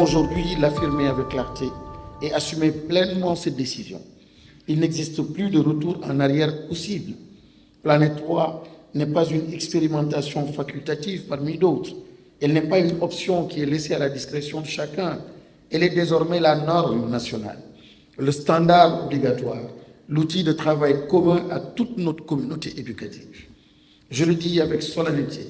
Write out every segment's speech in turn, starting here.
Aujourd'hui, l'affirmer avec clarté et assumer pleinement cette décision. Il n'existe plus de retour en arrière possible. Planète 3 n'est pas une expérimentation facultative parmi d'autres. Elle n'est pas une option qui est laissée à la discrétion de chacun. Elle est désormais la norme nationale, le standard obligatoire, l'outil de travail commun à toute notre communauté éducative. Je le dis avec solennité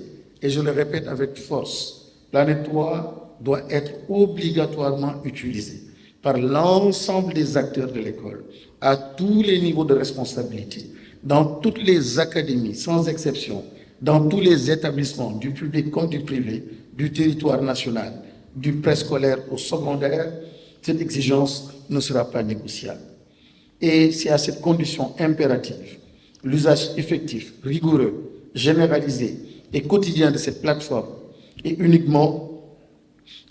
et je le répète avec force. Planète 3 doit être obligatoirement utilisée par l'ensemble des acteurs de l'école, à tous les niveaux de responsabilité, dans toutes les académies, sans exception, dans tous les établissements, du public comme du privé, du territoire national, du préscolaire au secondaire. Cette exigence ne sera pas négociable. Et c'est à cette condition impérative, l'usage effectif, rigoureux, généralisé et quotidien de cette plateforme, et uniquement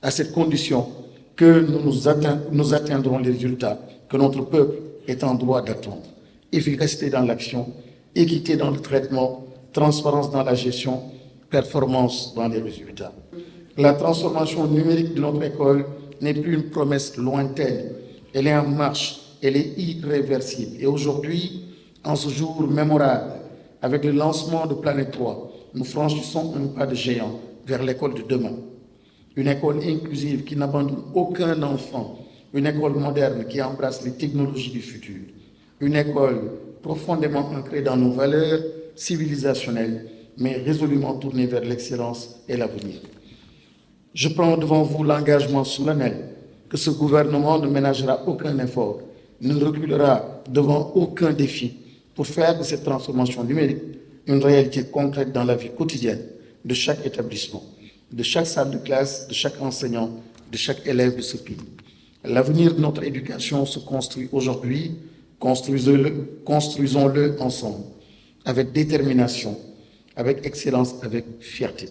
à cette condition que nous atteindrons les résultats que notre peuple est en droit d'attendre. Efficacité dans l'action, équité dans le traitement, transparence dans la gestion, performance dans les résultats. La transformation numérique de notre école n'est plus une promesse lointaine. Elle est en marche, elle est irréversible. Et aujourd'hui, en ce jour mémorable, avec le lancement de Planète 3, nous franchissons un pas de géant vers l'école de demain. Une école inclusive qui n'abandonne aucun enfant, une école moderne qui embrasse les technologies du futur, une école profondément ancrée dans nos valeurs civilisationnelles, mais résolument tournée vers l'excellence et l'avenir. Je prends devant vous l'engagement solennel que ce gouvernement ne ménagera aucun effort, ne reculera devant aucun défi pour faire de cette transformation numérique une réalité concrète dans la vie quotidienne de chaque établissement, de chaque salle de classe, de chaque enseignant, de chaque élève de ce pays. L'avenir de notre éducation se construit aujourd'hui, construisons-le ensemble, avec détermination, avec excellence, avec fierté.